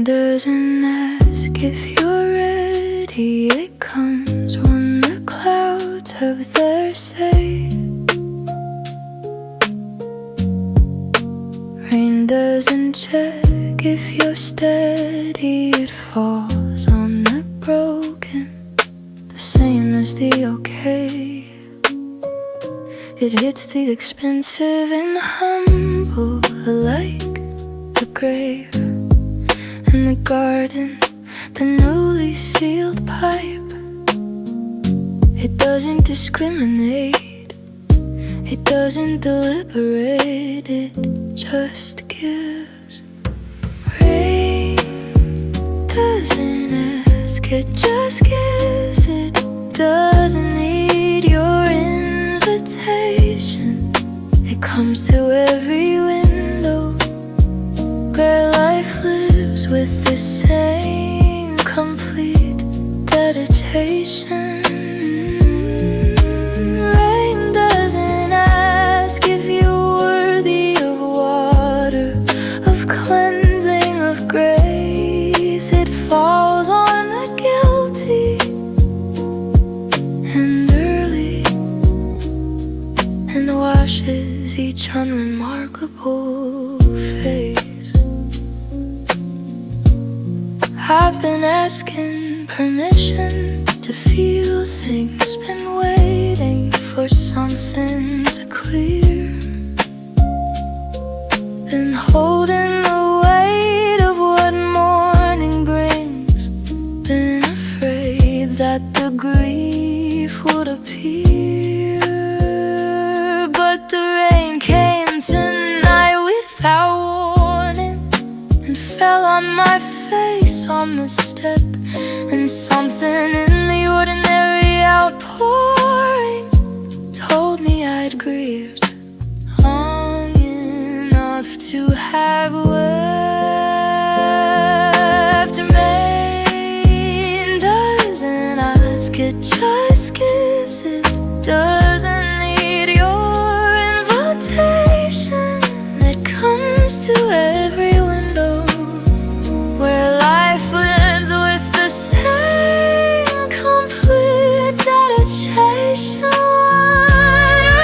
Rain doesn't ask if you're ready. It comes when the clouds have their say. Rain doesn't check if you're steady. It falls on the broken, the same as the okay. It hits the expensive and humble alike, the grave and the garden, the newly sealed pipe. It doesn't discriminate, it doesn't deliberate, it just gives. Rain doesn't ask, it just gives. It doesn't need your invitation. It comes to every window where life lives with the same complete dedication. Rain doesn't ask if you're worthy of water, of cleansing, of grace. It falls on the guilty and early, and washes each unremarkable face. I've been asking permission to feel things, been waiting for something to clear, been holding the weight of what morning brings, been afraid that the grief would appear. But the rain came tonight without warning and fell on my face on the step, and something in the ordinary outpouring told me I'd grieved long enough to have wept. Rain doesn't ask, it just gives. It doesn't need your invitation. It comes to every window where life lives with the same complete dedication.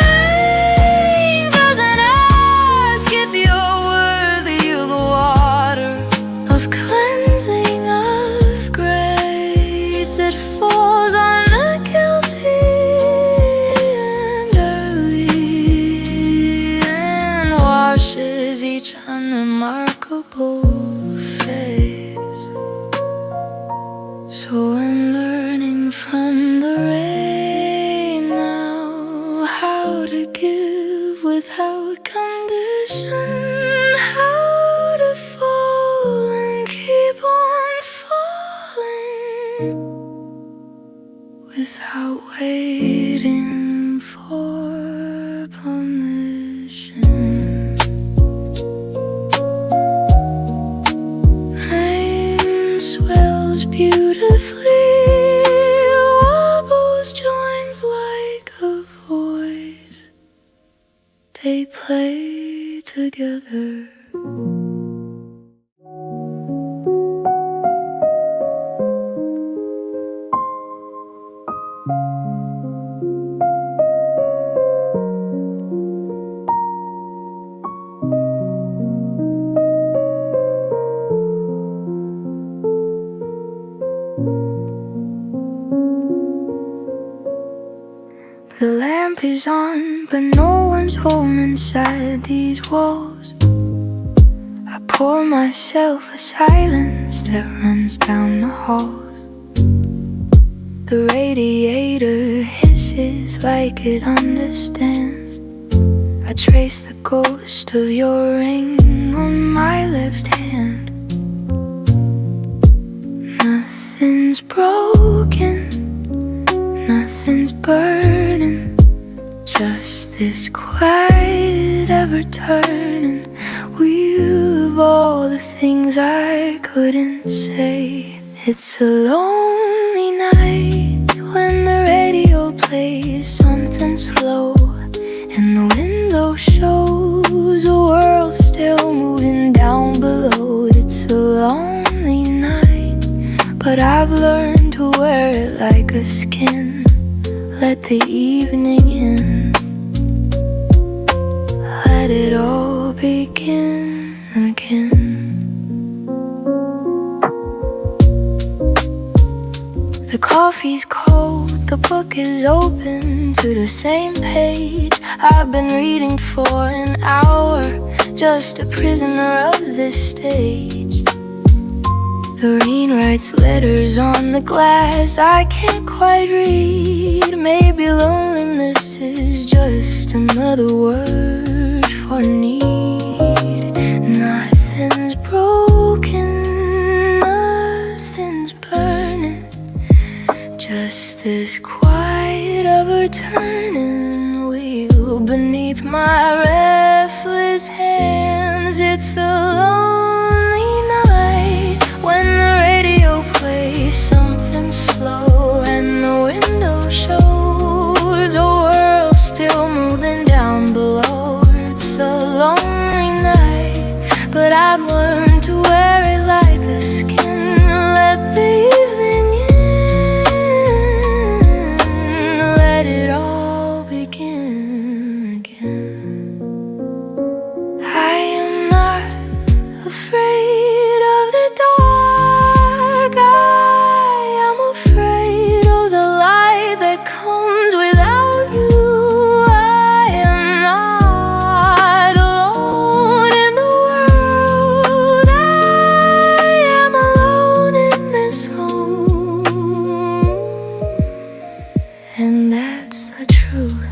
Rain doesn't ask if you're worthy of water, of cleansing, of grace. It falls on the guilty and early, and washes each unremarkable face. So I'm learning from the rain now how to give without condition, how to fall and keep on falling without waiting for permission. Rain swells beautifully, wobbles, joins like a voice. They play together. The lamp is on, but no one's home inside these walls. I pour myself a silence that runs down the halls. The radiator hisses like it understands. I trace the ghost of your ring on my left hand. Nothing's broken, nothing's burning, just this quiet ever-turning wheel of all the things I couldn't say. It's a lonely night when the radio plays something slow, and the window shows a world still moving down below. It's a lonely but I've learned to wear it like a skin. Let the evening in, let it all begin again. The coffee's cold, the book is open to the same page I've been reading for an hour, just a prisoner of this stage. The rain writes letters on the glass I can't quite read. Maybe loneliness is just another word for need. Nothing's broken, nothing's burning, just this quiet overturning wheel beneath my restless hands. It's a lonely night when the radio plays something slow and the window shows a world still moving down below. It's a lonely night, but I've learned to wear it like a skin. Let the evening in, let it all begin again. I am not afraid of the dark, I am afraid of the light that comes without you. I am not alone in the world, I am alone in this home, and that's the truth.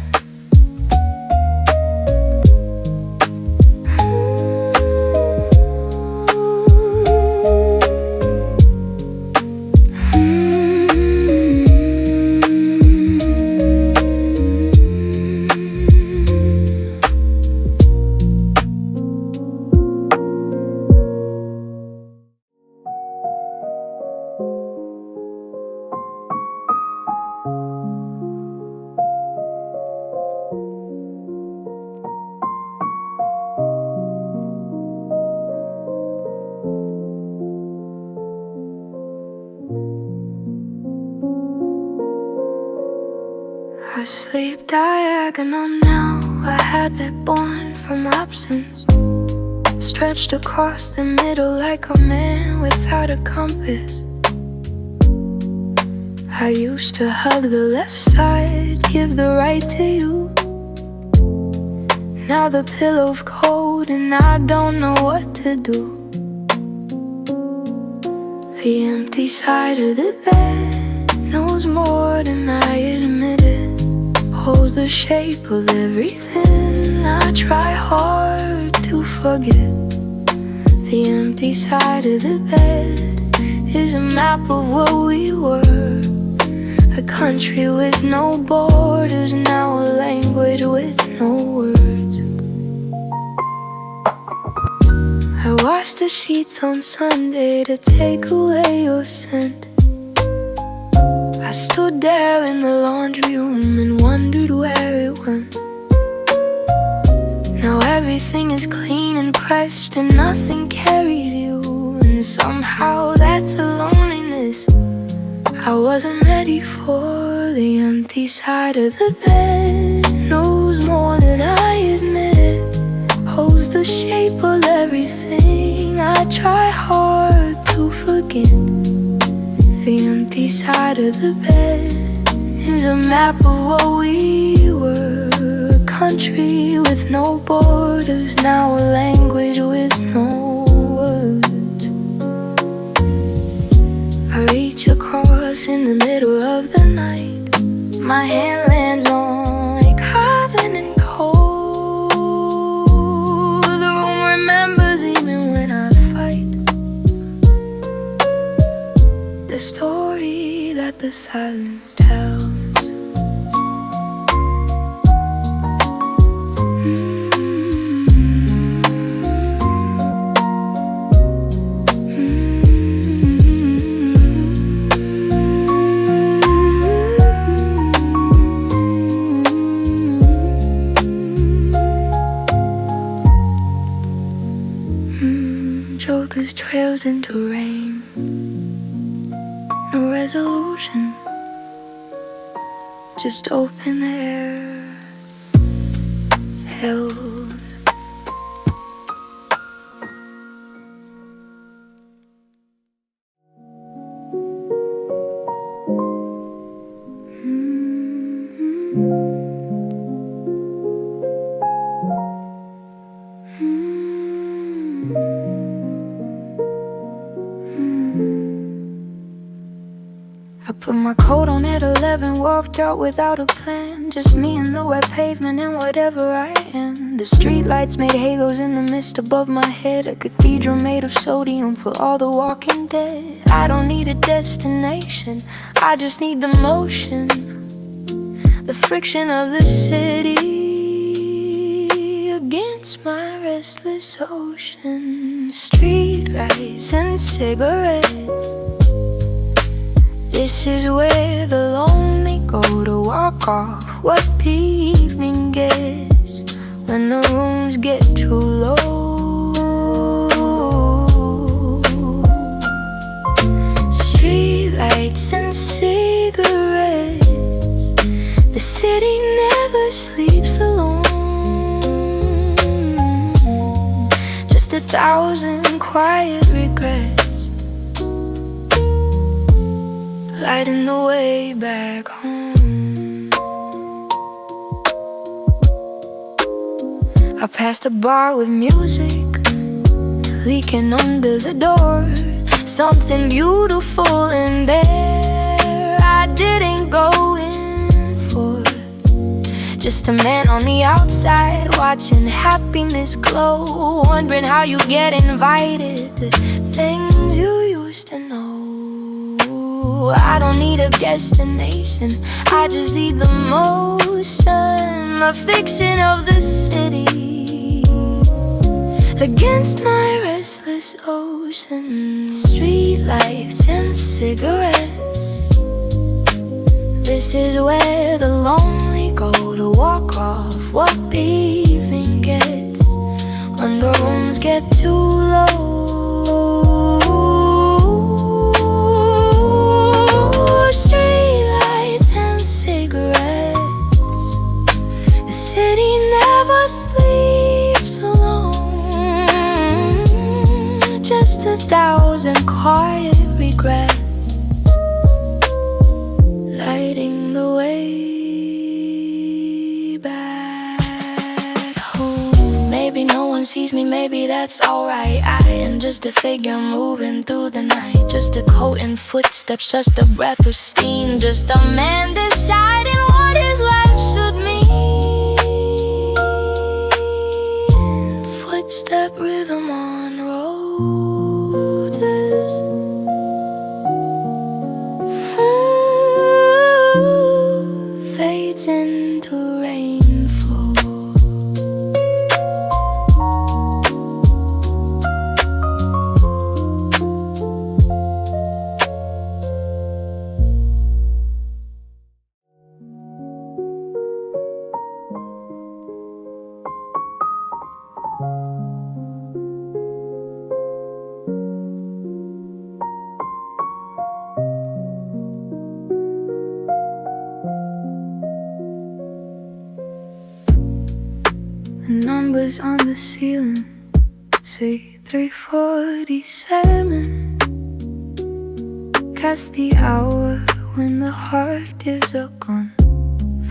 I sleep diagonal now, a habit born from absence, stretched across the middle like a man without a compass. I used to hug the left side, give the right to you. Now the pillow's cold and I don't know what to do. The empty side of the bed knows more than I admitted, holds the shape of everything I try hard to forget. The empty side of the bed is a map of what we were, a country with no borders, now a language with no words. I washed the sheets on Sunday to take away your scent. I stood there in the laundry room and wondered where it went. Now everything is clean and pressed and nothing carries you, and somehow that's a loneliness I wasn't ready for. The empty side of the bed knows more than I admit, holds the shape of everything I try hard to forget. The empty side of the bed is a map of what we were, a country with no borders, now a language with no words. I reach across in the middle of the night, my hand lands on a cabin in cold. The room remembers even when I fight, the story that the silence tells. Jokers trails into rain, no resolution, just open air, hills. I put my coat on at 11, walked out without a plan. Just me and the wet pavement and whatever I am. The streetlights made halos in the mist above my head. A cathedral made of sodium for all the walking dead. I don't need a destination, I just need the motion, the friction of the city against my restless ocean. Streetlights and cigarettes, this is where the lonely go to walk off what the evening gets when the rooms get too low. Streetlights and cigarettes, the city never sleeps alone. Just 1,000 quiet regrets, lighting the way back home. I passed a bar with music leaking under the door. Something beautiful in there I didn't go in for. Just a man on the outside watching happiness glow, wondering how you get invited to things you used to know. I don't need a destination, I just need the motion, the fiction of the city against my restless ocean. Streetlights and cigarettes, this is where the lonely go to walk off what the evening gets when the rooms get too low. Streetlights and cigarettes, the city never sleeps alone. Just 1,000 quiet regrets, lighting the way back home. Maybe no one sees me, maybe that's alright. I am just a figure moving through the night, just a coat and footsteps, just a breath of steam, just a man deciding what his life should mean. Footstep rhythm on roses, fades into rainfall. The numbers on the ceiling say 3:47. Cast the hour when the heart gives up on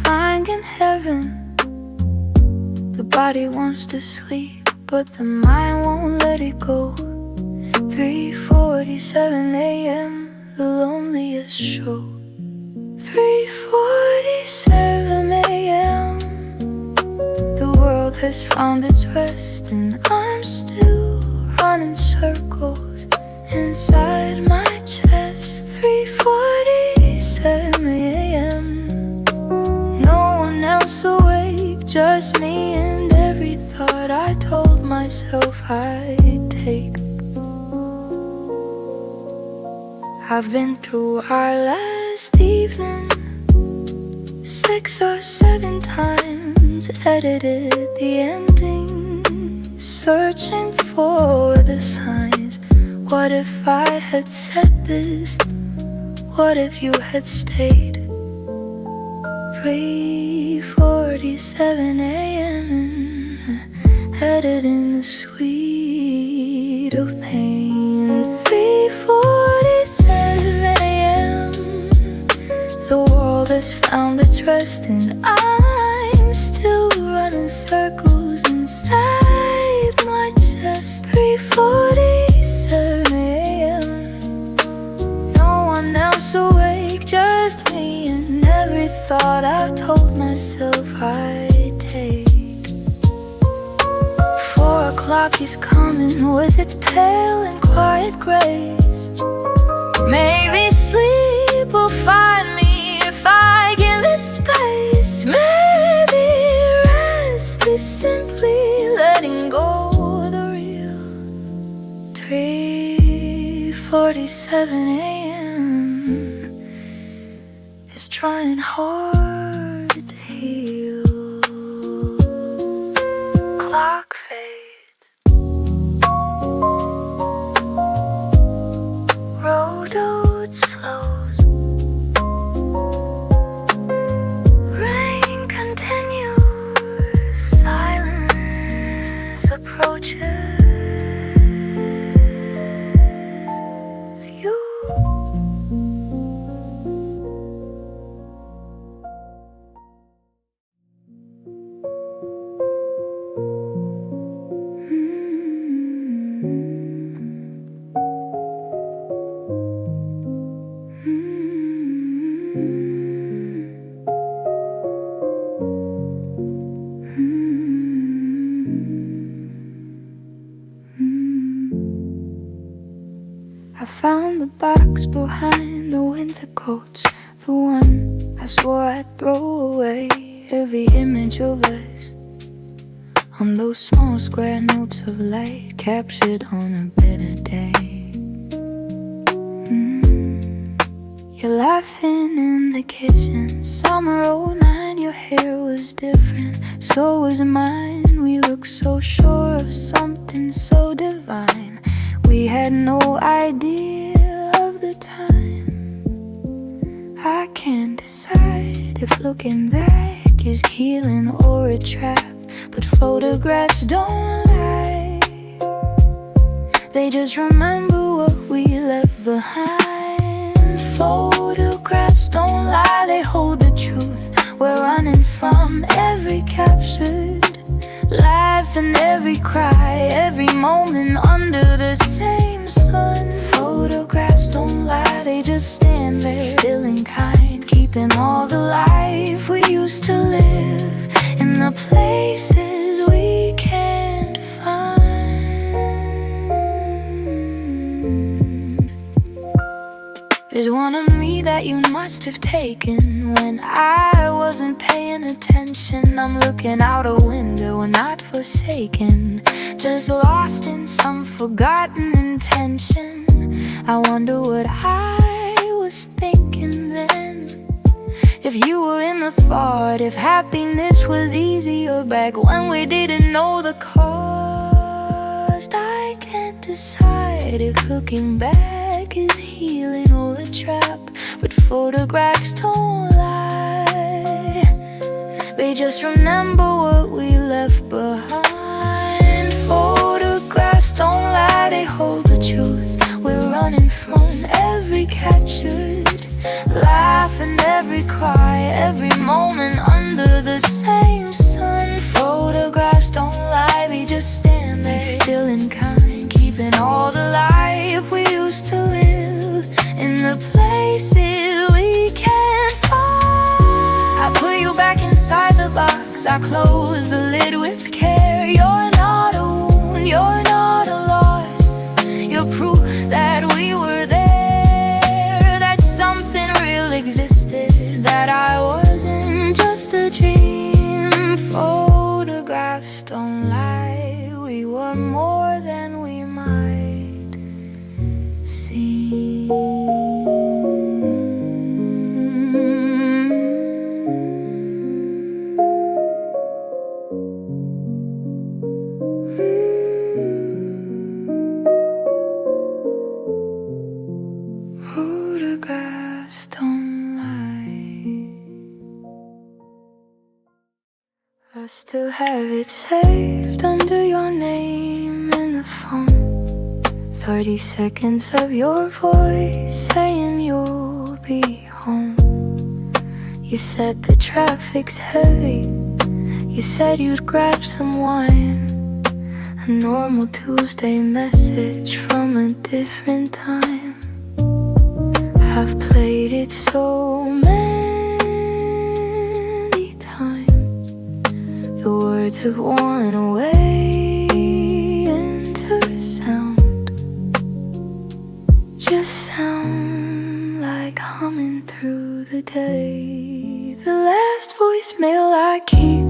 finding heaven. The body wants to sleep, but the mind won't let it go. 3:47 a.m., the loneliest show. 3:47 a.m., the world has found its rest, and I'm still running circles inside my chest. 3:47 a.m., no one else awake, just me and every thought I told myself I'd take. I've been through our last evening 6 or 7 times, edited the ending, searching for the signs. What if I had said this? What if you had stayed? 3:47 a.m. headed in the sweet of pain. 3:47 a.m. the world has found its rest, and I'm still running circles inside my chest. 3:47 a.m. no one else awake, just me and every thought I told myself I'd take. 4 o'clock is coming with its pale and quiet grace. Maybe sleep will find me if I give it space. Maybe rest is simply letting go of the real. 3:47 a.m. is trying hard to heal. Clock fades, road slows, rain continues, silence approaches you. I found the box behind the winter coats, the one I swore I'd throw away. Every image of us on those small square notes of light captured on a bitter day. You're laughing in the kitchen, summer '09. Your hair was different, so was mine. We looked so sure of something so divine. We had no idea of the time. I can't decide if looking back is healing or a trap, but photographs don't lie. They just remember what we left behind. Photographs don't lie, they hold the truth we're running from. Every captured laugh and every cry, every moment under the same sun. Photographs don't lie, they just stand there, still and kind, keeping all the life we used to live in the places we can't find. There's one of me that you must have taken when I wasn't paying attention. I'm looking out a window and not forsaken, just lost in some forgotten intention. I wonder what I was thinking then. If you were in the thought, if happiness was easier back when we didn't know the cost. I can't decide if looking back is healing or a trap, but photographs don't lie. They just remember what we left behind. Photographs don't lie, they hold the truth we're running from. Every captured laugh and every cry, every moment under the same sun. Photographs don't lie, they just stand there, still and kind, keeping all the life we used to live in the places we can't find. I put you back inside the box, I close the lid with care. You're not a wound, you're not a loss. You're proof that we were there, that something real existed, that I wasn't just a dream. Photographs don't lie, we were more than we might seem. Photographs have it saved under your name in the phone. 30 seconds of your voice saying you'll be home. You said the traffic's heavy. You said you'd grab some wine. A normal Tuesday message from a different time. I've played it so many times. The words have worn away into sound. Just sound like humming through the day. The last voicemail I keep,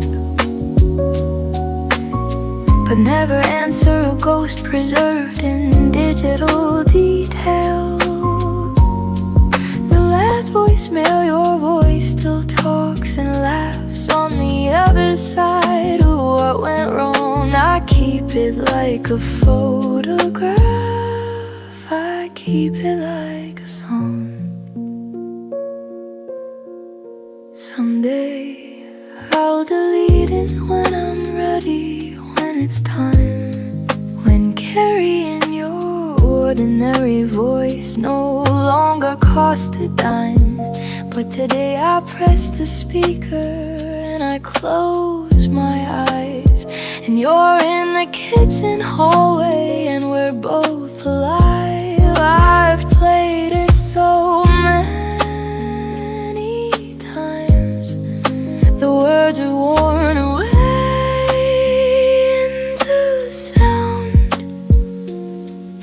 but never answer, a ghost preserved in digital detail. The last voicemail, your voice still talks and laughs on the other side of what went wrong. I keep it like a photograph. I keep it like a song. Someday I'll delete it when I'm ready, when it's time, when carrying your ordinary voice no longer cost a dime. But today I press the speaker and I close my eyes, and you're in the kitchen hallway and we're both alive. I've played it so many times. The words are worn away into sound.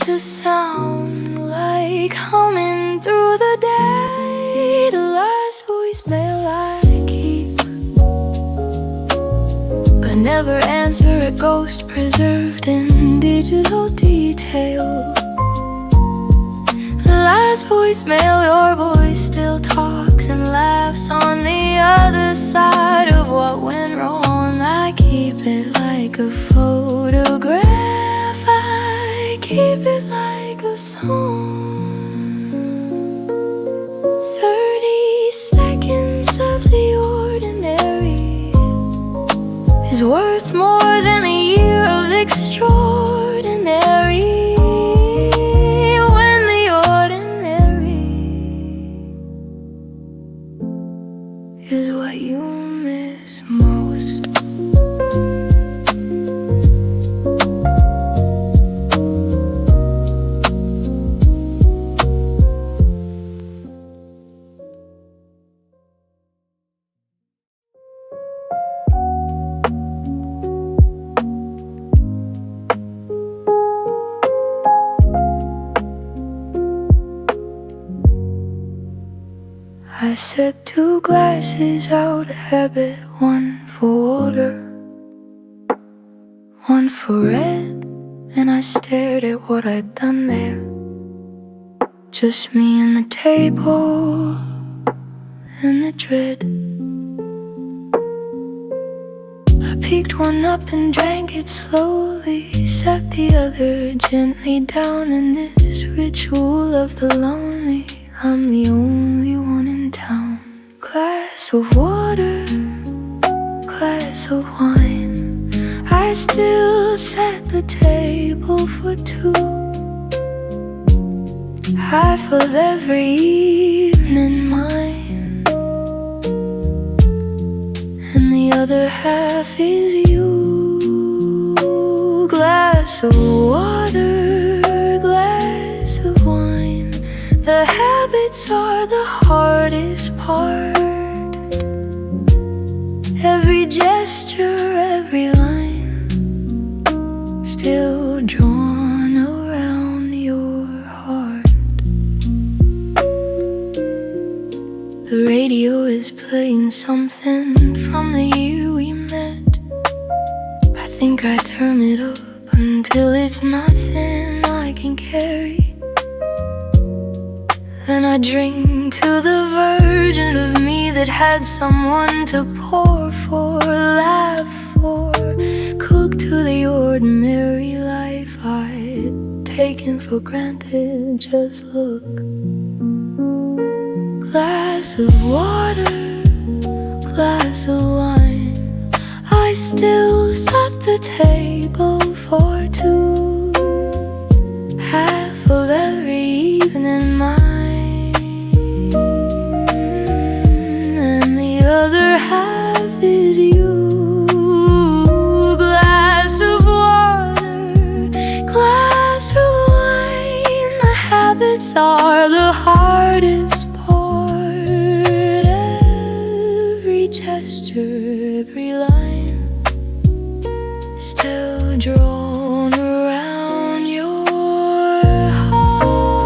Just sound like humming through the day. The last voicemail I keep, but never answer, a ghost preserved in digital detail. The last voicemail, your voice still talks and laughs on the other side of what went wrong. I keep it like a photograph. I keep it like a song. 30 seconds of the ordinary is worth more than a year of extraordinary. When the ordinary is what you miss most. I set 2 glasses out of habit, one for water, one for red, and I stared at what I'd done there. Just me and the table and the dread. I picked one up and drank it slowly, sat the other gently down in this ritual of the lonely. I'm the only one in town. Glass of water, glass of wine. I still set the table for 2. Half of every evening mine, and the other half is you. Glass of water, glass of wine. The habits are the hardest part. Every gesture, every line, still drawn around your heart. The radio is playing something from the year we met. I think I turn it up until it's nothing I can carry. Then I drink to the version of me that had someone to pour for, laugh for, cook to the ordinary life I'd taken for granted. Just look. Glass of water, glass of wine. I still set the table for two, half of every evening mine, and the other half is you. Glass of water, glass of wine. The habits are the hardest part. Every gesture, every line, still drawn around your heart.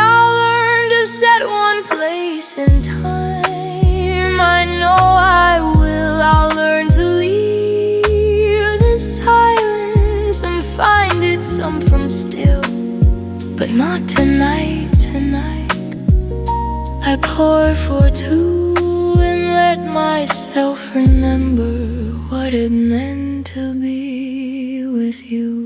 I'll learn to set one place in time. I know I will. I'll learn to leave the silence and find it some from still. But not tonight, tonight. I pour for two and let myself remember what it meant to be with you.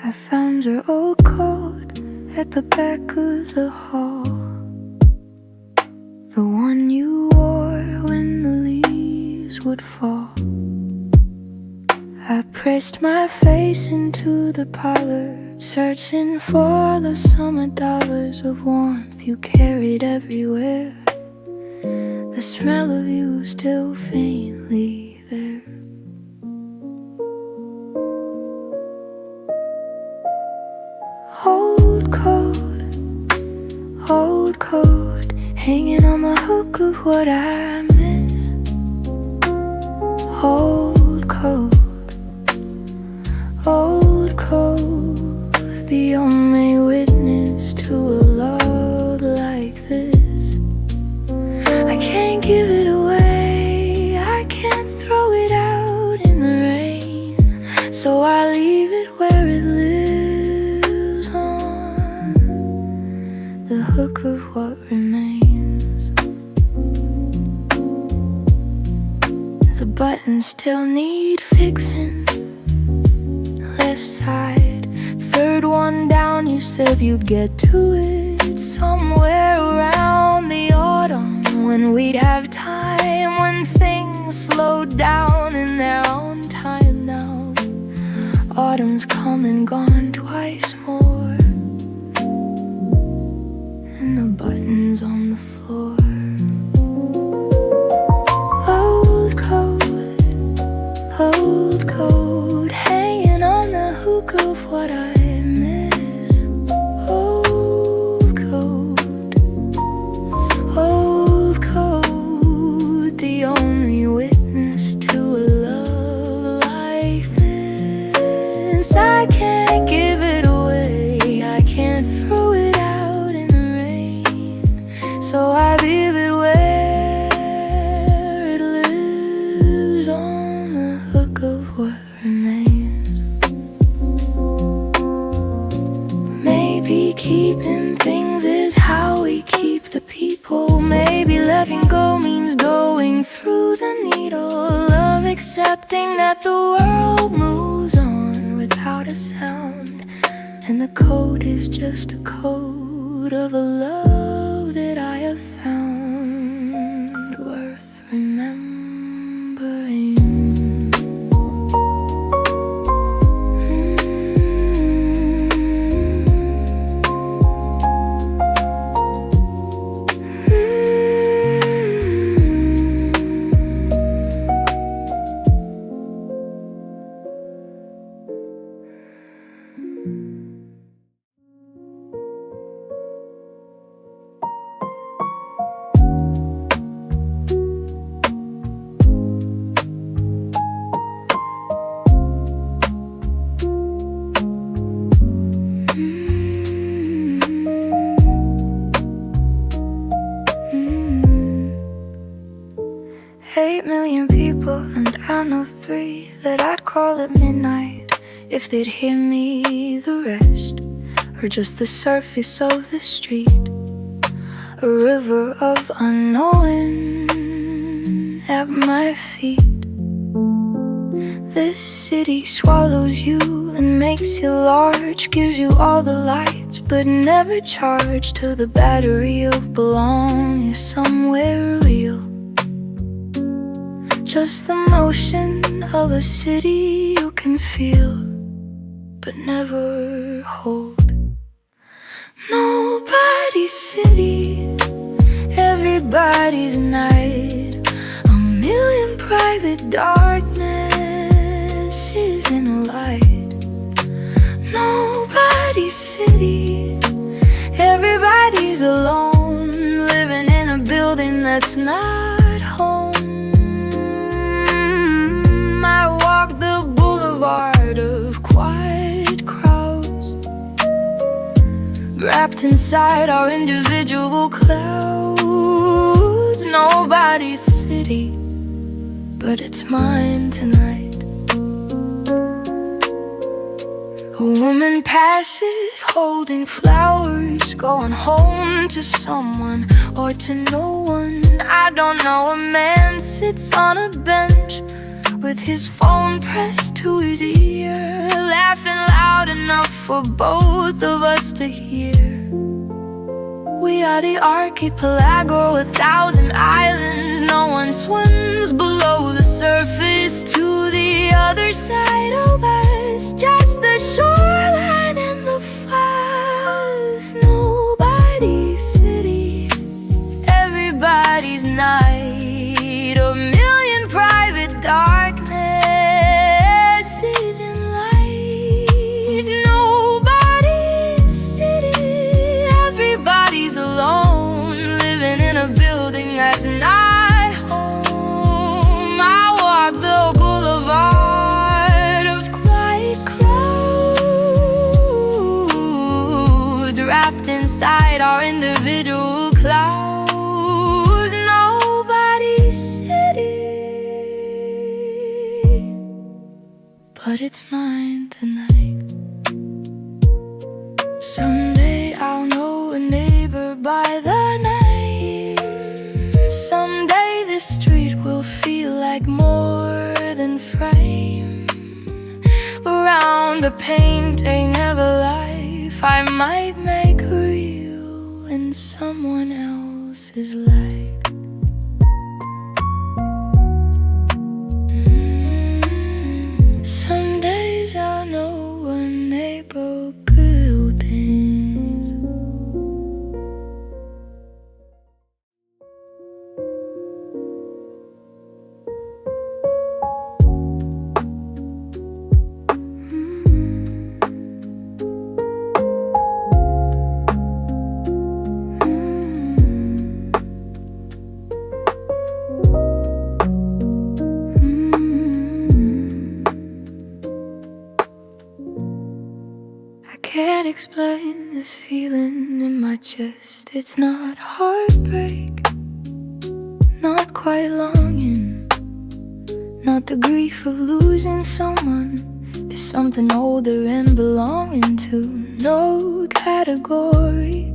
I found your old coat at the back of the hall, the one you wore when the leaves would fall. I pressed my face into the parlor, searching for the summer dollars of warmth you carried everywhere. The smell of you still faintly there. Old coat, hanging on the hook of what I miss. Old coat, the only witness to a love like this. I can't give it away, I can't throw it out in the rain, so I leave it where it lives, on the hook of what remains. The buttons still need fixing, left side, third one down. You said you'd get to it somewhere around the autumn, when we'd have time, when things slowed down in their own time now. Autumn's come and gone twice more, and the buttons on the floor. Old coat, hanging on the hook of what I miss. Old coat, the only witness to a love like this. I can't give it away, I can't throw it out in the rain, so I leave it where it lives, on the hook of what remains. Maybe keeping things is how we keep the people. Maybe letting go means going through the needle of accepting that the world moves on without a sound, and the code is just a code of a love that I have found worth remembering. or three that I'd call at midnight if they'd hear me. The rest or just the surface of the street, a river of unknowing at my feet. This city swallows you and makes you large, gives you all the lights but never charged till the battery of belonging is somewhere real. Just the motion of a city you can feel but never hold. Nobody's city, everybody's night. A million private darknesses in a light. Nobody's city, everybody's alone, living in a building that's not home. I walk the boulevard of quiet crowds, wrapped inside our individual clouds. Nobody's city, but it's mine tonight. A woman passes holding flowers, going home to someone or to no one. I don't know. A man sits on a bench with his phone pressed to his ear, laughing loud enough for both of us to hear. We are the archipelago, 1,000 islands. No one swims below the surface to the other side of us. Just the shoreline and the flowers. Nobody's city, everybody's night. A million private darknesses in light. Nobody's city, everybody's alone, living in a building that's not home. I walk the boulevard of quiet crowds, wrapped inside our individual clouds. Nobody's city, but it's mine tonight. Someday I'll know a neighbor by the name. Someday this street will feel like more than frame. Around the painting of a life I might make real in someone else's life. Some days I'll know a neighbor buildings. I can't explain this feeling in my chest. It's not heartbreak, not quite longing, not the grief of losing someone. There's something older and belonging to no category.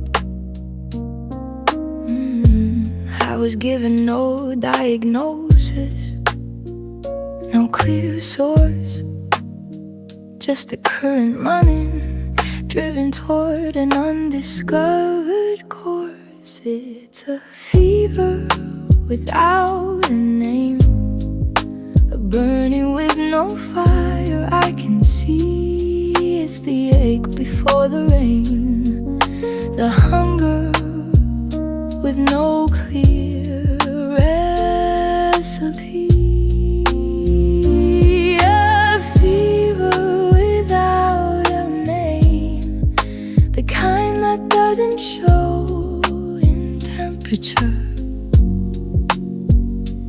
I was given no diagnosis, no clear source, just a current running, driven toward an undiscovered course. It's a fever without a name, a burning with no fire I can see. It's the ache before the rain, the hunger with no clear recipe. A fever without a name, the kind that doesn't show in temperature.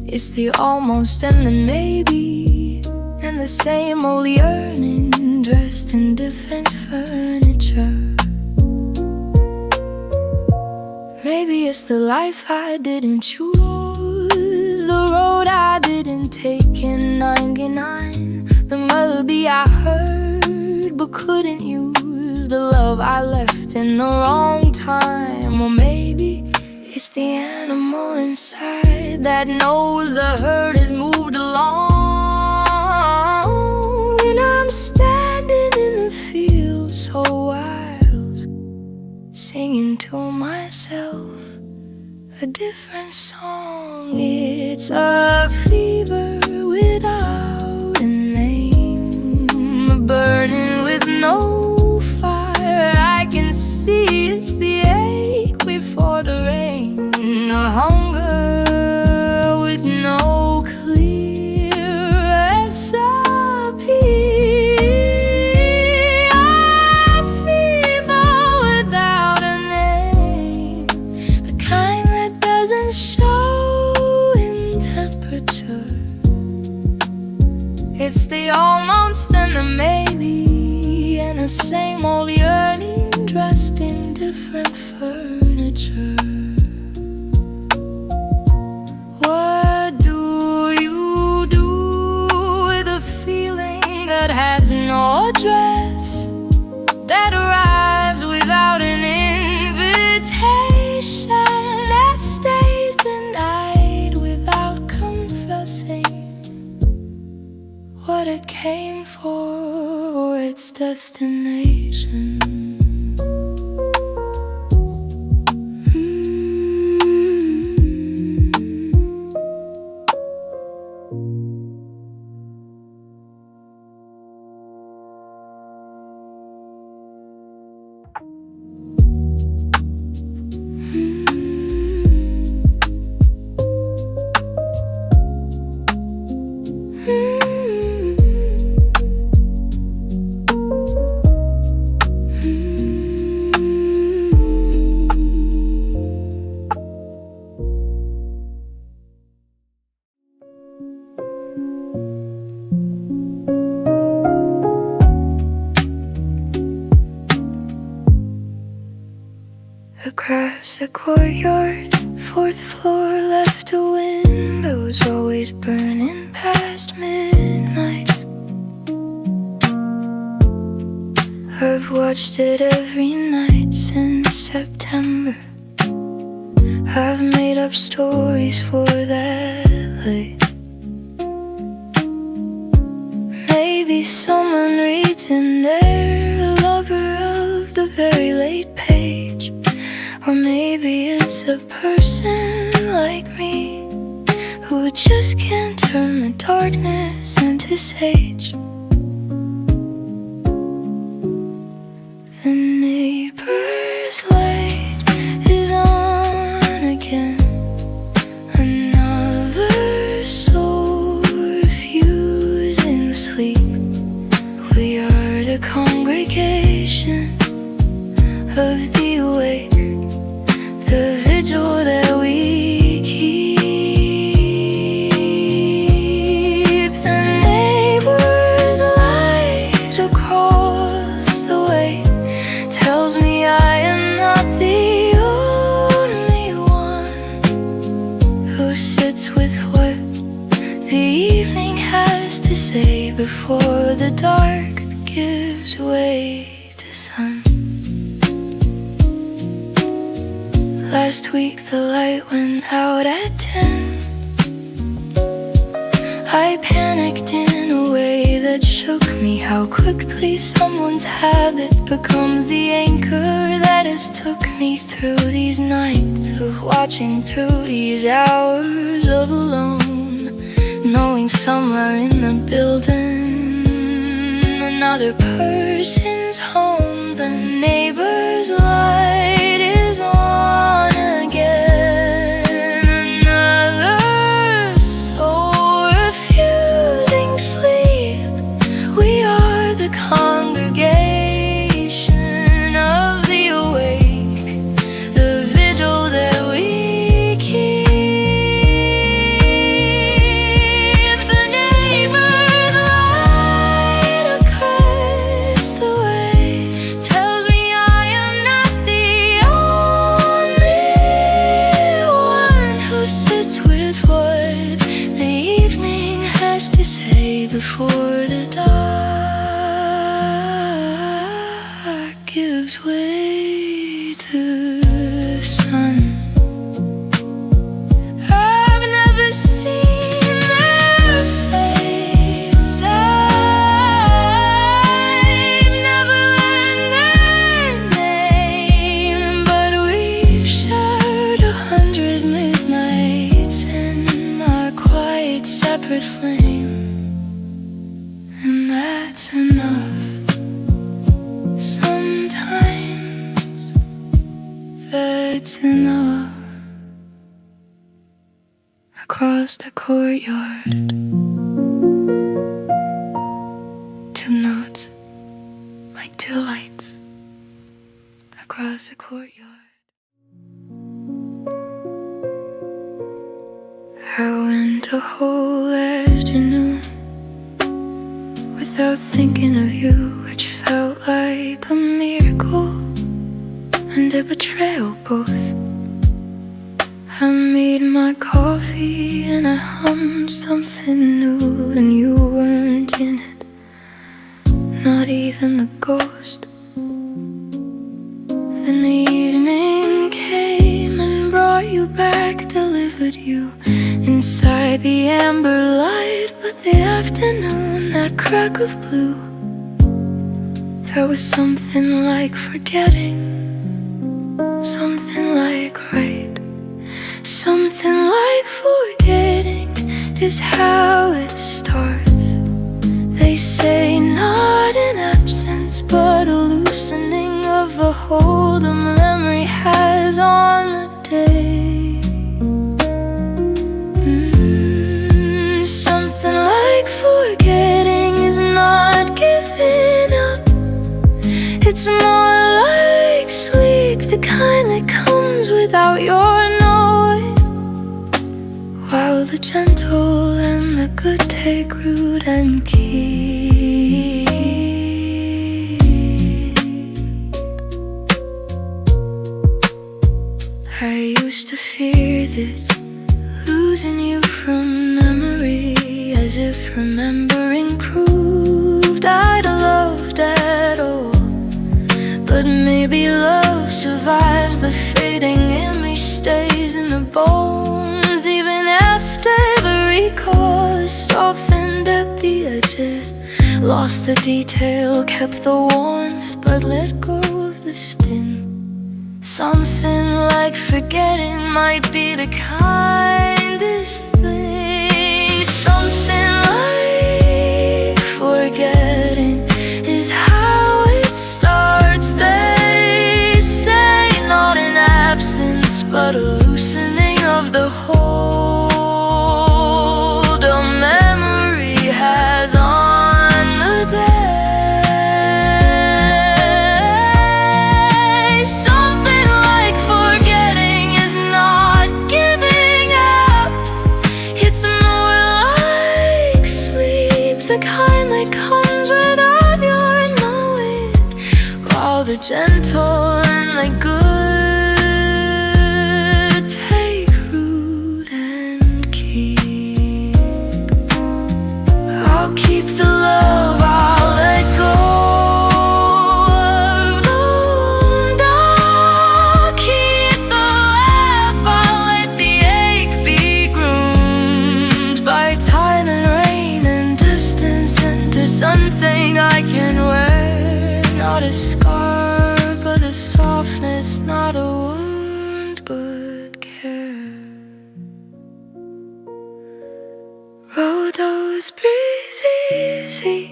It's the almost and the maybe, and the same old yearning dressed in different furniture. Maybe it's the life I didn't choose, the road I didn't take in '99, the melody I heard but couldn't use, the love I left in the wrong time. Or maybe it's the animal inside that knows the herd has moved along. And I'm standing in the field so wild, singing to myself a different song. It's a fever without a name, burning with no fire. I can see it's the ache before the rain, the hunger with no clear recipe. A fever without a name, the kind that doesn't show in temperature. It's the almost and the maybe, and the same old yearning dressed in different furniture. What do you do with a feeling that has no address, that arrives without an invitation, that stays the night without confessing what it came for or its destination? Across the courtyard, fourth floor, left to windows always burning past midnight. I've watched it every night since September. I've made up stories for that light. Maybe someone reads in there, a lover of the very late page. Or maybe it's a person like me who just can't turn the darkness into sage. The neighbor's light is on again, another soul refusing sleep. We are the congregation of the awake, the vigil that we keep. The neighbor's light across the way tells me I am not the only one who sits with what the evening has to say before the dark gives way to sun. Last week the light went out at 10. I panicked in a way that shook me. How quickly someone's habit becomes the anchor that has took me through these nights of watching through these hours of alone, knowing somewhere in the building another person's home. The neighbor's light is on again, another soul refusing sleep. We are the congregation of the awake, the vigil that we keep. The neighbor's light across the way tells me I am not the before the dark gives way to the sun. I've never seen their face, I've never learned their name, but we've shared 100 midnights in our quiet separate flame. And that's enough. Sometimes that's enough. Across the courtyard, 2 notes like 2 lights. Across the courtyard, I went a whole afternoon without thinking of you, which felt like a miracle and a betrayal both. I made my coffee and I hummed something new, and you weren't in it, not even the ghost. Then the evening came and brought you back, delivered you inside the amber light. But the afternoon, that crack of blue, there was something like forgetting, something like right. Something like forgetting is how it starts. They say not an absence, but a loosening of the hold a memory has on the day. Something like forgetting is not giving up. It's more like sleep, the kind that comes without your knowing, while the gentle and the good take root and keep. I used to fear this, losing you from memory, as if remembering proved I'd loved at all. But maybe love survives the fading in me, stays in the bones even after the recall is softened at the edges. Lost the detail, kept the warmth, but let go of the sting. Something like forgetting might be the kindest thing. Something like forgetting is how it starts. They say not an absence, but a loosening of the hold a memory has on the day. Something like forgetting is not giving up. It's more like sleep, the kind that comes without your knowing, while the gentle and the good take root and keep. I'll keep the love, I'll let go of the wound. I'll keep the laugh, I'll let the ache be groomed by time and rain and distance into something I can wear. Not a scar, but a softness, not a wound, but care. Road those breeze easy,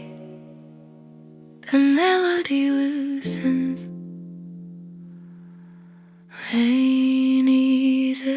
the melody loosens. Rain eases.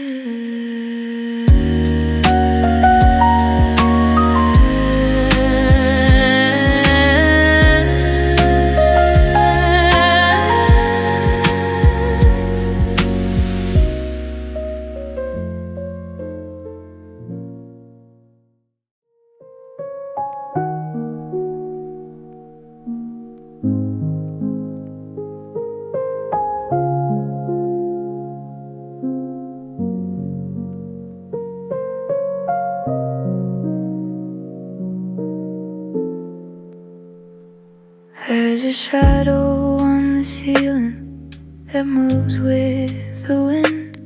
There's a shadow on the ceiling that moves with the wind.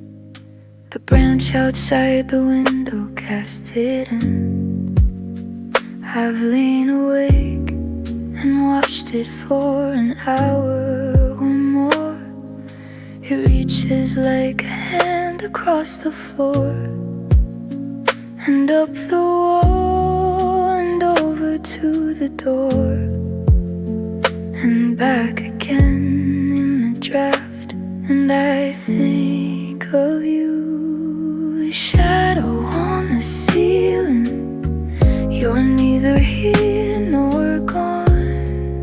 The branch outside the window casts it in. I've lain awake and watched it for an hour or more. It reaches like a hand across the floor and up the wall and over to the door and back again in the draft. And I think of you, a shadow on the ceiling. You're neither here nor gone.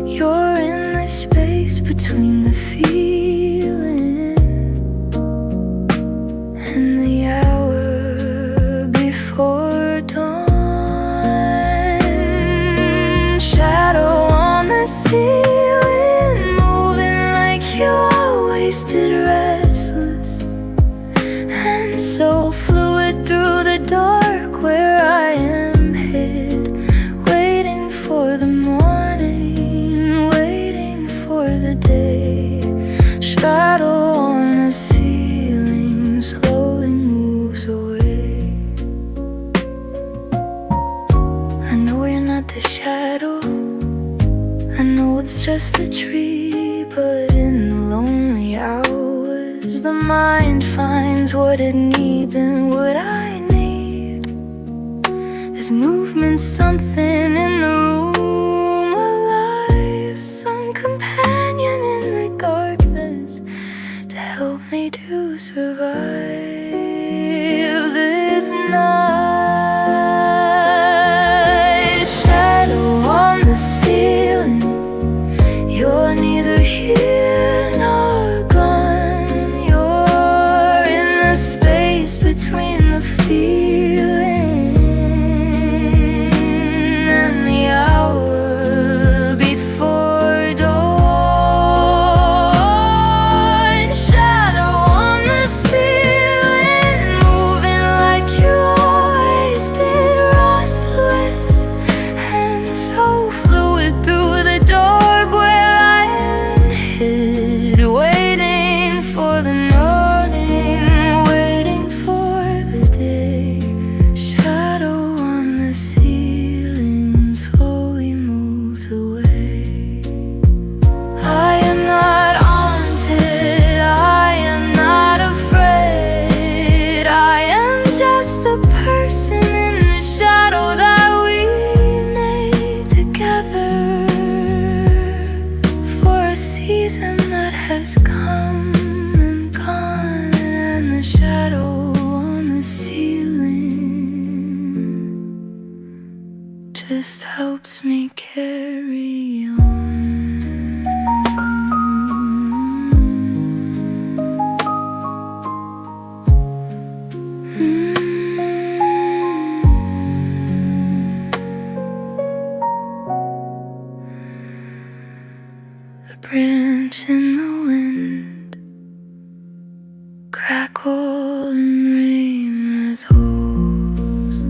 You're in the space between the feeling and the hour before dawn. Shadow on the ceiling, moving like you are wasted, restless, and so fluid through the dark where I am hid, waiting for the morning, waiting for the day. Shadow on the ceiling slowly moves away. I know you're not the shadow, I know it's just a tree, but in the lonely hours the mind finds what it needs, and what I need is movement, something in the room alive, some companion in the darkness to help me to survive this night. Shadow on the ceiling, you're neither here nor gone. You're in the space between the feeling and the hour before dawn. Shadow on the ceiling, moving like you always did, restless and so fluid through the dark where I am hid, waiting for the morning, waiting for the day. Shadow on the ceiling slowly moves away. I am not haunted, I am not afraid. I am just a person in the shadow that we made together for a season that has come and gone. And the shadow on the ceiling just helps me carry on. The branch in the wind crackle and rain as holes.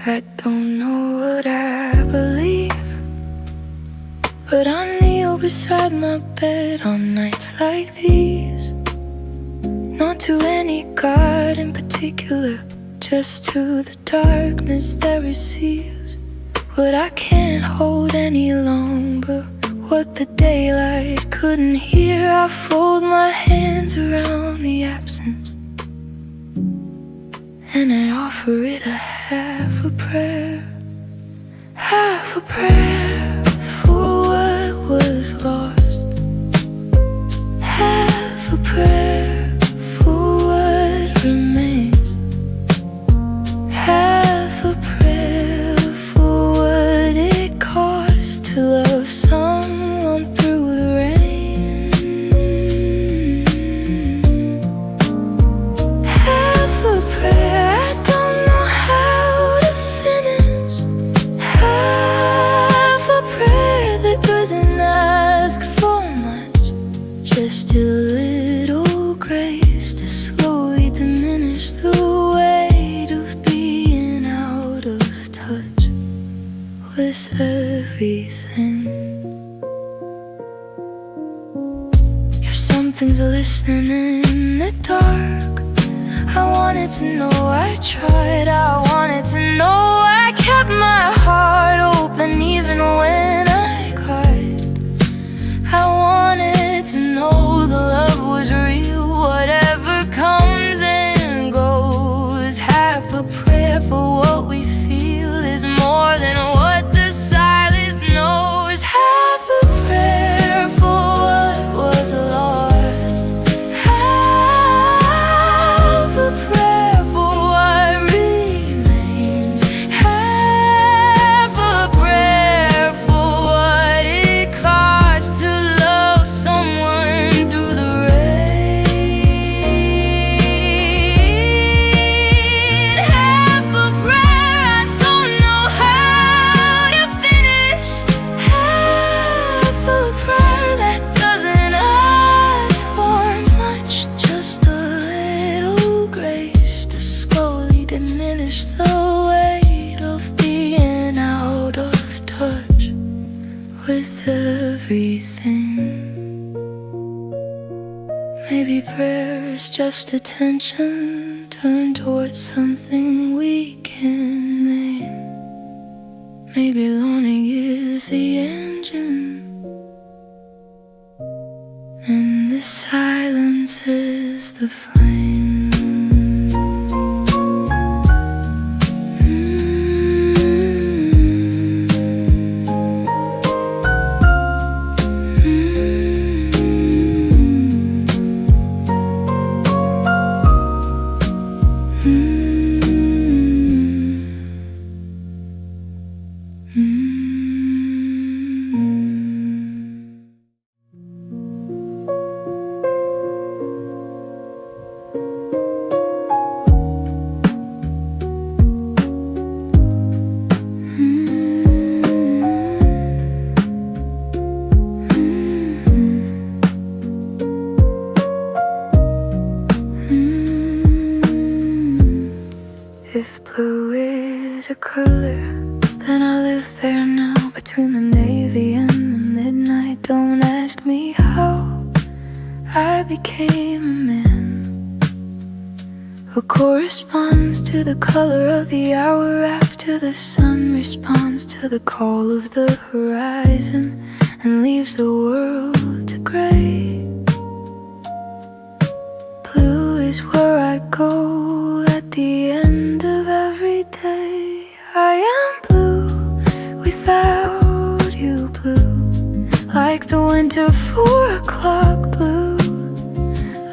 I don't know what I believe, but I kneel beside my bed on nights like these. Not to any God in particular, just to the darkness that receives what I can't hold any longer, what the daylight couldn't hear. I fold my hands around the absence and I offer it a half a prayer, half a prayer for what was lost, half a prayer for what remains, half a prayer for what it costs to slowly diminish the weight of being out of touch with everything. If something's listening in the dark, I wanted to know, I tried, I wanted to know. I kept my heart open even when I cried. I wanted to know the love was real. Whatever comes and goes, half a prayer for what we feel is more than what the silence knows. Half a prayer for what was lost, half a prayer for what remains, half a prayer for what it costs to love someone through the rain. Half a prayer I don't know how to finish, half a prayer that doesn't ask for much, just a little grace to slowly diminish the weight of being out of touch with everything. Maybe prayer's just attention turned towards something we can name. Maybe longing is the engine, and the silence is the flame. If blue is a color, then I live there now, between the navy and the midnight. Don't ask me how I became a man who corresponds to the color of the hour after the sun responds to the call of the horizon and leaves the world to gray. Blue is where I go at the end of every day. I am blue without you, blue, like the winter 4 o'clock blue,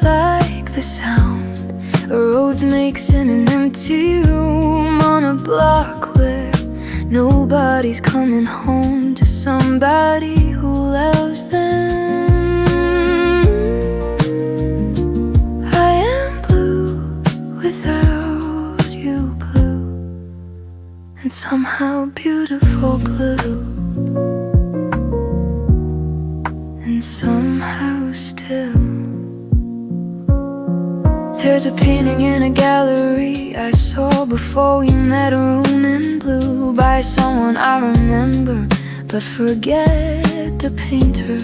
like the sound a road makes in an empty room on a block where nobody's coming home to somebody who loves them. I am blue without you, blue, and somehow beautiful blue, and somehow still. There's a painting in a gallery I saw before we met, a room in blue by someone I remember but forget the painter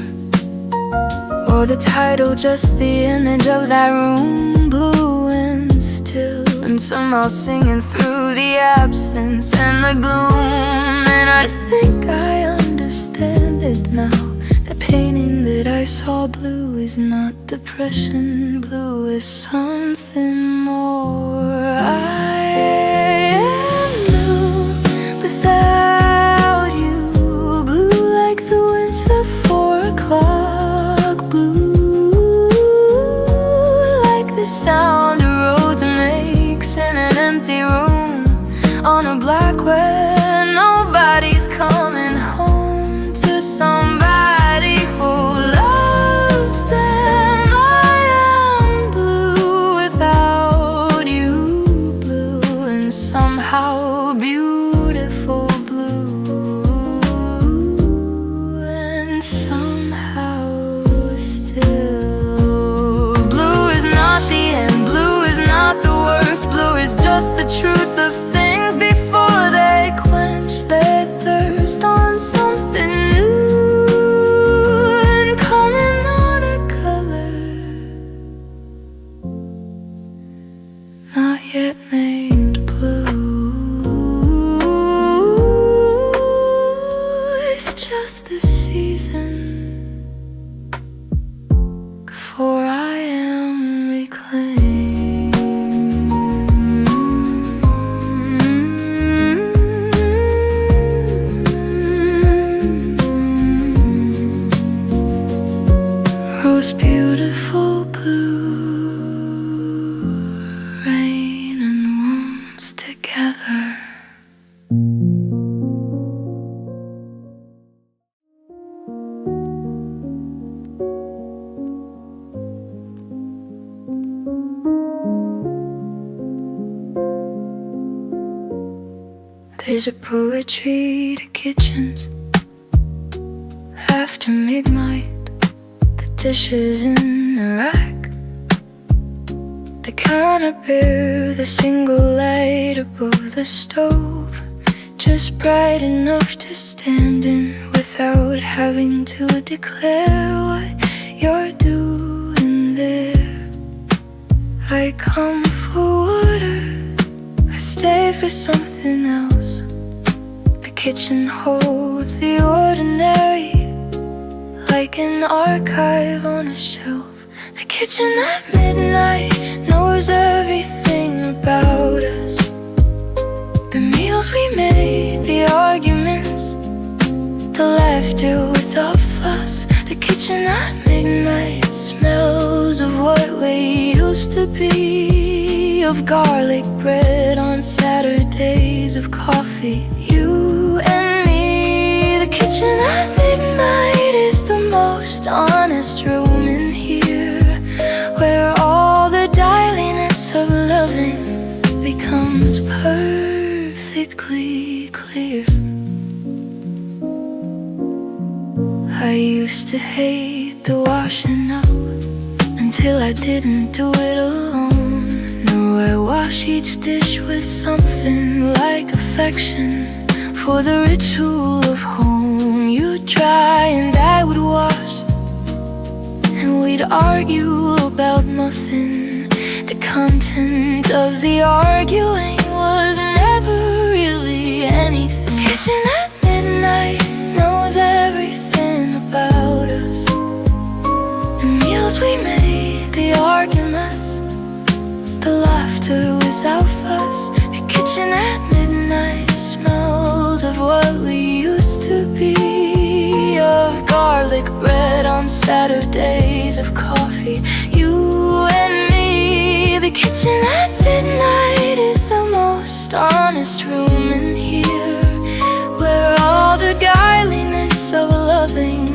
or the title, just the image of that room, blue and still, and somehow singing through the absence and the gloom. And I think I understand it now. The painting that I saw, blue is not depression, blue is something more. I am blue without you, blue like the winter 4 o'clock blue, like the sound a road makes in an empty room on a block where nobody's coming home to somebody who loves them. I am blue without you, blue, and somehow beautiful blue, and somehow still. Blue is not the end. us the truth of things before they quench their thirst on something new and common on a color not yet named blue. It's just the season before I am reclaimed. Rose beautiful blue, rain and wounds together. There's a poetry to kitchens after midnight. The dishes in the rack, they cannot bear the single light above the stove, just bright enough to stand in without having to declare what you're doing there. I come for water, I stay for something else. The kitchen holds the ordinary like an archive on a shelf. The kitchen at midnight knows everything about us. The meals we made, the arguments, the laughter without fuss. The kitchen at midnight smells of what we used to be, of garlic bread on Saturdays, of coffee, you and me. The kitchen at midnight is the most honest room in here, where all the dialiness of loving becomes perfectly clear. I used to hate the washing up until I didn't do it alone. No, I wash each dish with something like affection for the ritual of home. You'd dry and I would wash, and we'd argue about nothing. The content of the arguing was never really anything. The kitchen at midnight knows everything about us. The meals we made, the arguments, the laughter without fuss. The kitchen at midnight smells of what we used to be, of garlic bread on Saturdays, of coffee, you and me. The kitchen at midnight is the most honest room in here, where all the guiliness of loving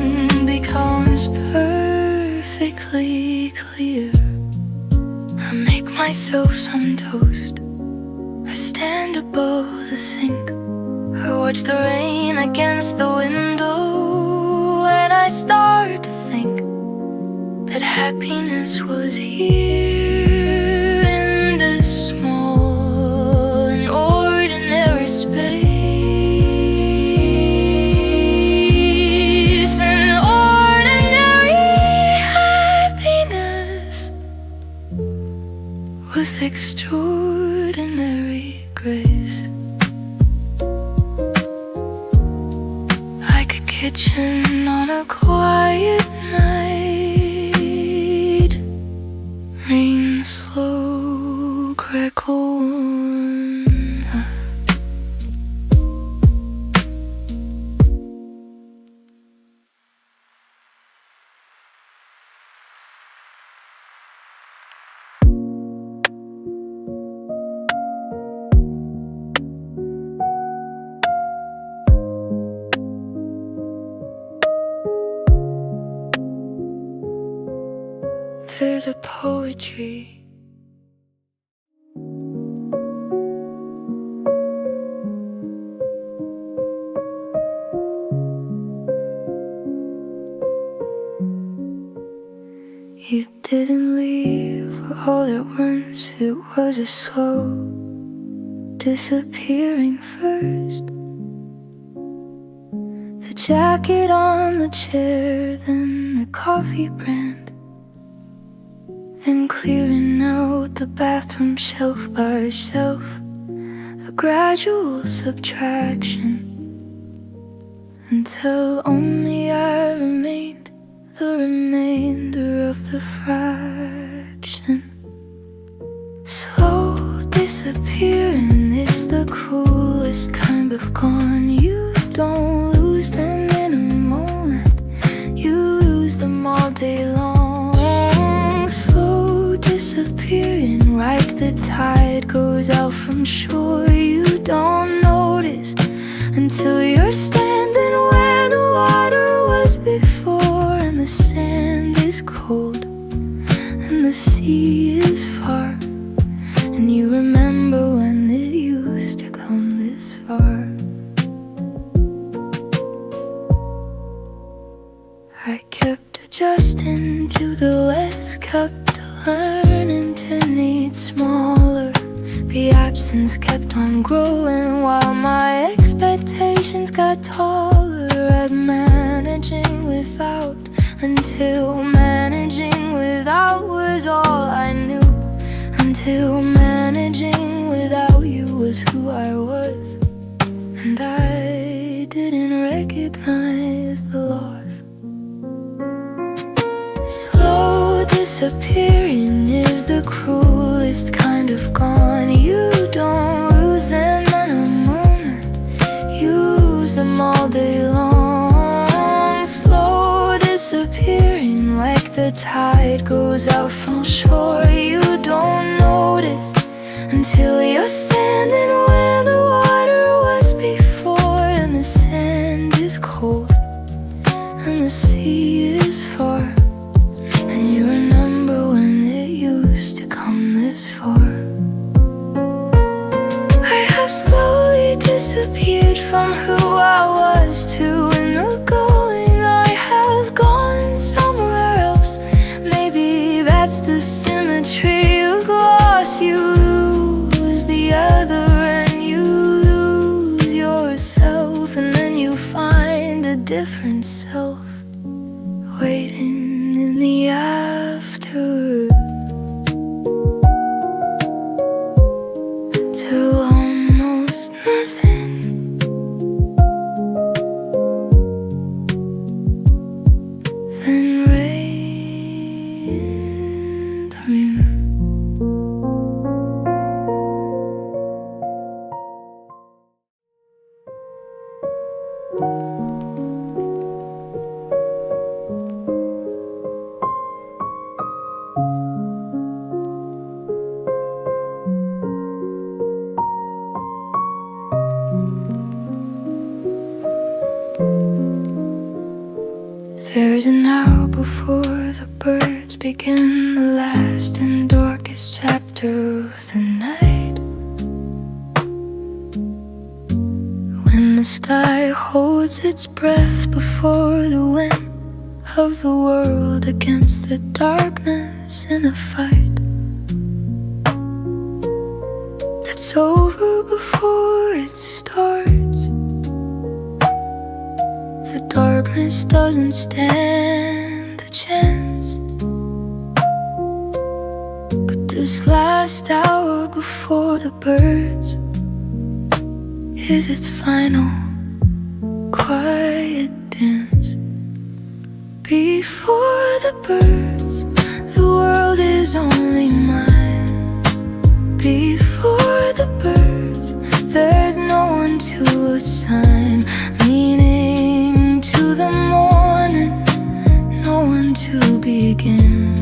becomes perfectly clear. I make myself some toast, I stand above the sink, I watch the rain against the window, and I start to think that happiness was here in this small and ordinary space. An ordinary happiness with extraordinary grace, like a kitchen on a quiet night. Rain slow crackles. There's a poetry you didn't leave for all at once. It was a slow disappearing first. The jacket on the chair, then the coffee brand, then clearing out the bathroom shelf by shelf. A gradual subtraction until only I remained the remainder of the fraction. Slow disappearing is the cruelest kind of gone. You don't lose them in a moment, you lose them all day long. Slow disappearing like the tide goes out from shore. You don't notice until you're standing where the water was before, and the sand is cold and the sea is far, and you remember when it used to come this far. I kept adjusting to the less, kept learning to need smaller. The absence kept on growing while my expectations got taller. At managing without, until managing without was all I knew. Until managing without you was who I was, and I didn't recognize the loss. Slow disappearing is the cruelest kind of gone. You don't lose them in a moment, you lose them all day long. Slow disappearing like the tide goes out from shore. You don't notice until you're standing where the water was before, and the sand is cold and the sea is far, and you remember when it used to come this far. I have slowly disappeared from who I was to in the going. I have gone somewhere else. Maybe that's the symmetry of loss. You lose the other and you lose yourself, and then you find a different self waiting in the after, till almost nothing. Then rain through. There's an hour before the birds begin the last and darkest chapter of the night, when the sky holds its breath before the whim of the world against the darkness in a fight that's over before it starts. The darkness doesn't stand a chance, but this last hour before the birds is its final quiet dance. Before the birds, the world is only mine. Before the birds, there's no one to assign meaning to the morning, no one to begin.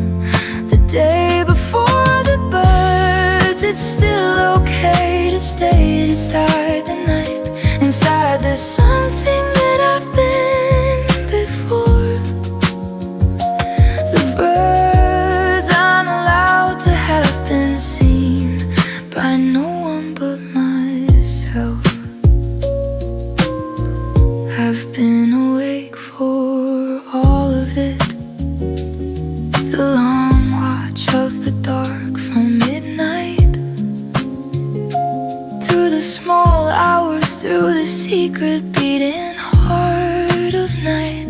The day before the birds, it's still okay to stay inside the night. Inside there's something that I've been before. The birds aren't allowed to have been seen by no one but myself. I've been awake for all of it, the long watch of the dark from midnight to the small hours through the secret beating heart of night.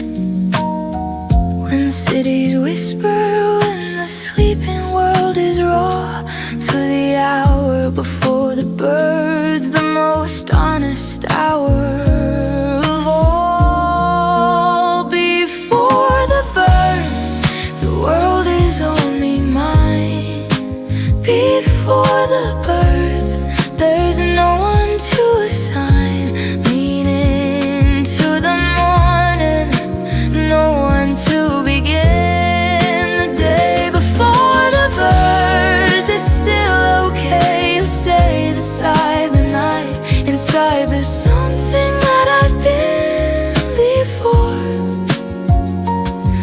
When cities whisper, when the sleeping world is raw, to the hour before the birds, the most honest hour of all. Before the birds, the world is only mine. Before the birds, there's no one to assign. Lean into the morning, no one to begin the day. Before the birds, it's still okay to stay beside the night. Inside there's something that I've been before.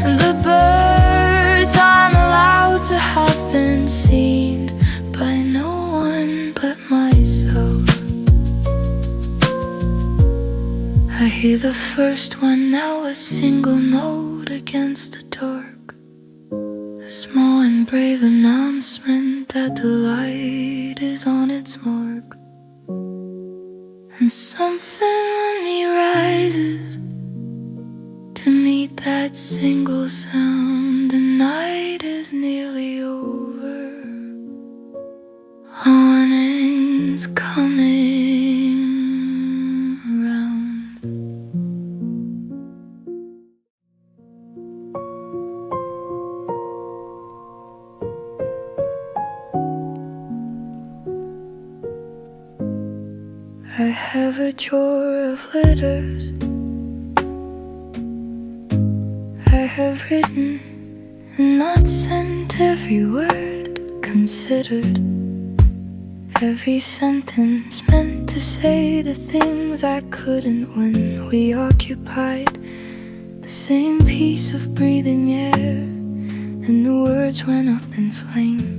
And the birds I'm allowed to have been seen by no one but myself. I hear the first one now, a single note against the dark, a small and brave announcement that the light is on its mark. And something in me rises to meet that single sound. The night is nearly over, morning's coming around. I have a drawer of letters I have written and not sent, every word considered, every sentence meant to say the things I couldn't when we occupied the same piece of breathing air, and the words went up in flame.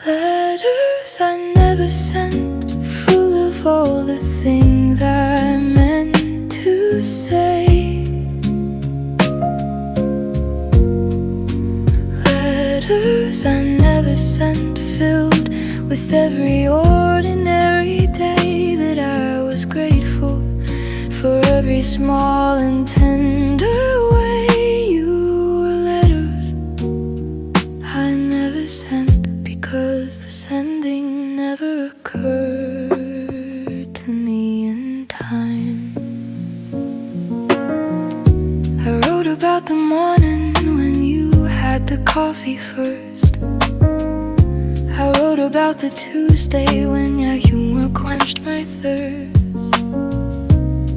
Letters I never sent, full of all the things I meant to say. Letters I never sent, filled with every ordinary day that I was grateful for, every small and tender way. You were letters I never sent, because the sending never occurred to me in time. I wrote about the morning when you had the coffee first. I wrote about the Tuesday when your humor quenched my thirst.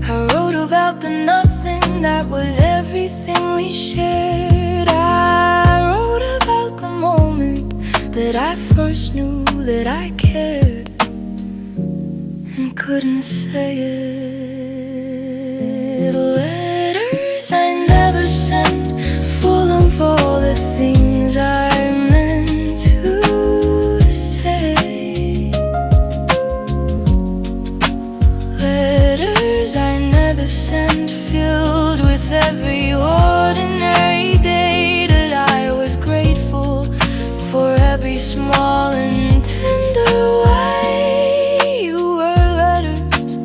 I wrote about the nothing that was everything we shared. I wrote about the moment that I first knew that I cared and couldn't say it. Letters I never sent, full of all the things I meant to say. Letters I never sent, filled with every ordinary day that I was grateful for, every small and tender way. You were letters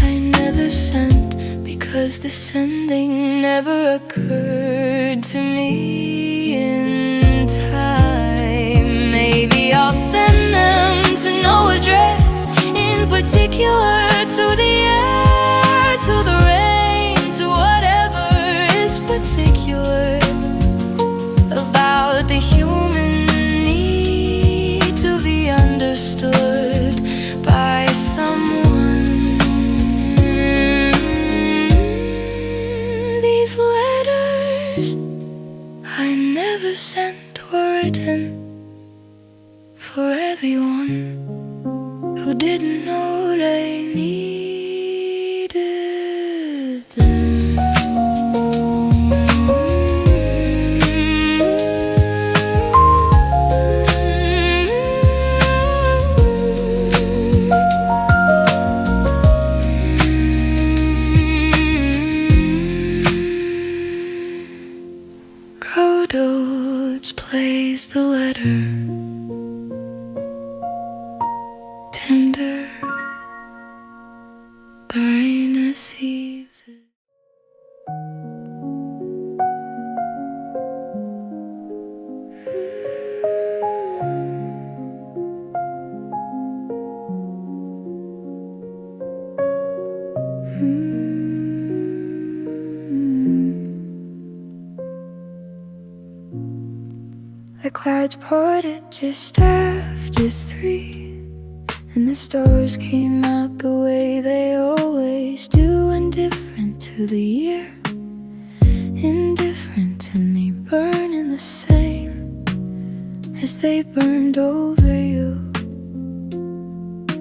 I never sent, because the sending never occurred to me in time. Maybe I'll send them to no address in particular, to the air, to the rain, to whatever is particular about the human need to be understood by someone. These letters I never sent were written for everyone who didn't know they needed them. Godot plays the letter. clouds parted just after 3, and the stars came out the way they always do. Indifferent to the year, indifferent, and they burn in the same as they burned over you.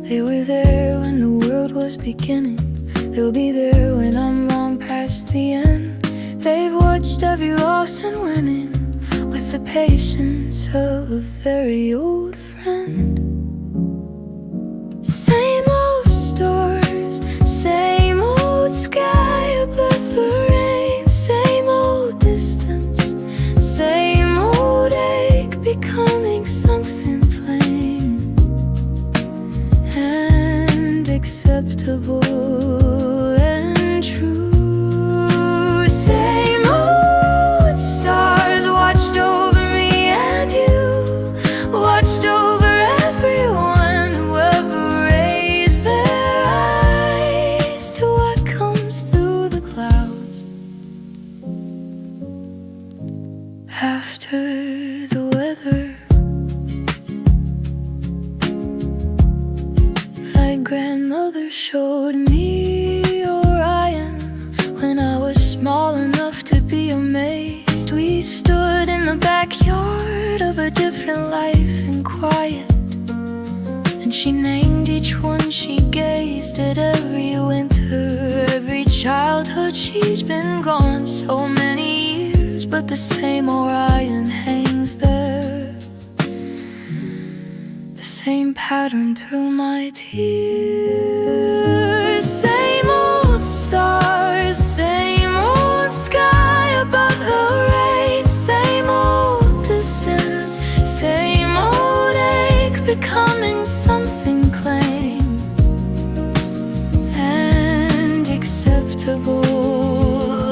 They were there when the world was beginning. They'll be there when I'm long past the end. They've watched every loss and winning with the patience of a very old friend. Same old stars, same old sky above the rain, same old distance, same old ache becoming something plain and acceptable and true. Same old stars watched over me and you, watched over everyone, whoever raised their eyes to what comes through the clouds after the weather. My grandmother showed me Orion when I was small enough to be amazed. We stood in the backyard of a different life in quiet, and she named each one. She gazed at every winter, every childhood. She's been gone so many years, but the same Orion hangs there, the same pattern through my tears. Same old stars, same old sky above the rain, same old distance, same old ache becoming something plain and acceptable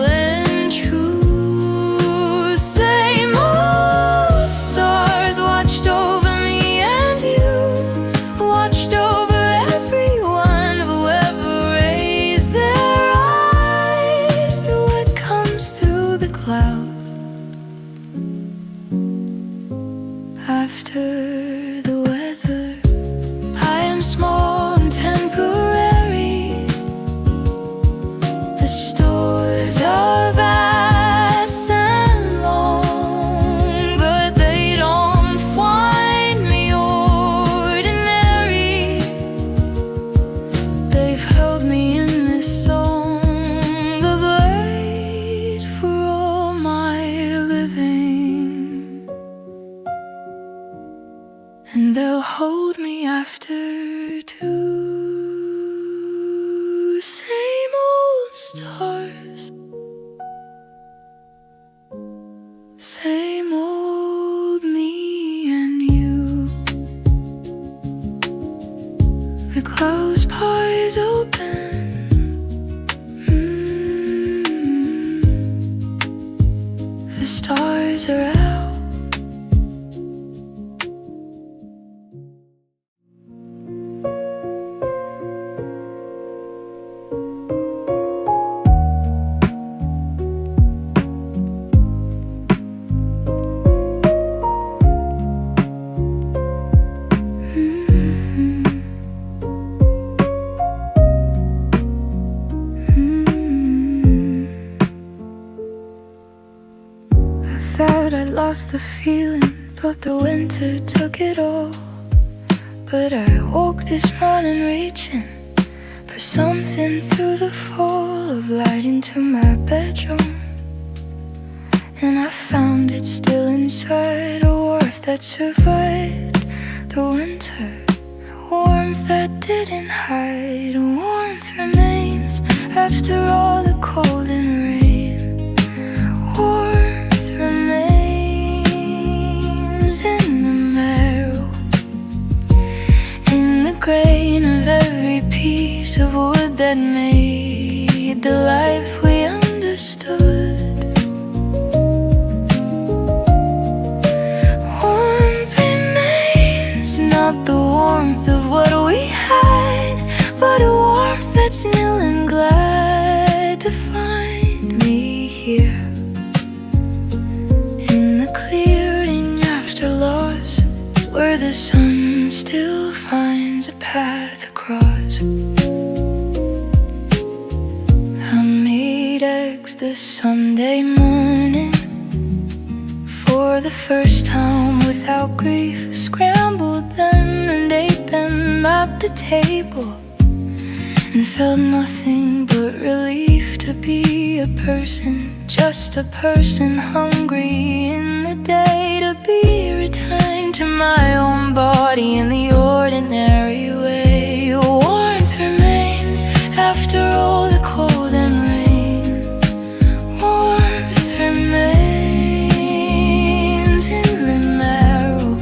and true. Same old stars watched over me and you, watched over everyone, whoever raised their eyes to what comes through the clouds after the weather. I am small and temporary. The stores are vast and long, but they don't find me ordinary. They've held me in this song of light for all my living, and they'll hold me after too. Same old stars, same old me and you. The closed pies open, the stars are out. Thought I'd lost the feeling, thought the winter took it all. But I woke this morning reaching for something through the fall of light into my bedroom, and I found it still inside, a warmth that survived the winter, warmth that didn't hide. Warmth remains after all the cold and rain. Warmth remains in the marrow, in the grain of every piece of wood that made the life we understood. Warmth remains, not the warmth of what we had, but a warmth that's new and glad to find me here in the clearing after the sun still finds a path across. I made eggs this Sunday morning for the first time without grief. Scrambled them and ate them at the table, and felt nothing but relief to be a person, just a person hungry in the day, to be returned to my own body in the ordinary way. Warmth remains after all the cold and rain. Warmth remains in the marrow,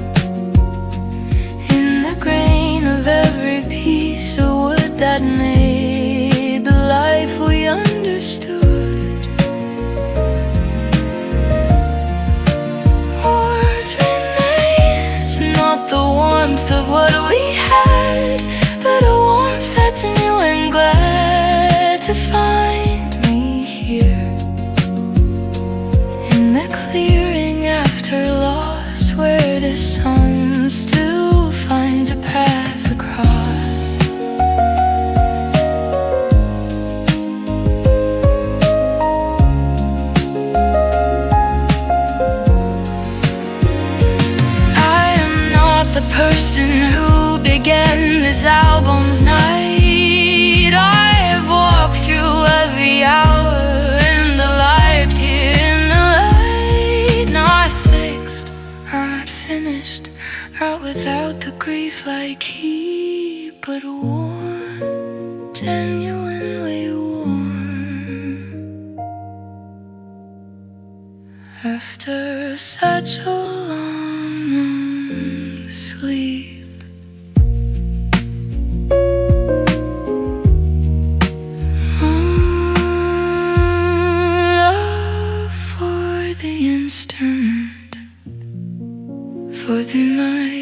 in the grain of every piece of wood that made the life we understood. Warmth remains, not the warmth of what we had, but a warmth that's new and glad to find me here in the clearing after loss, where the sun still finds a path across. I am not the person who began this album's night. I have walked through every hour in the light, here in the light. Not fixed, not finished, not without the grief like he, but warm, genuinely warm. After such a long sleep, love for the instant, for the night.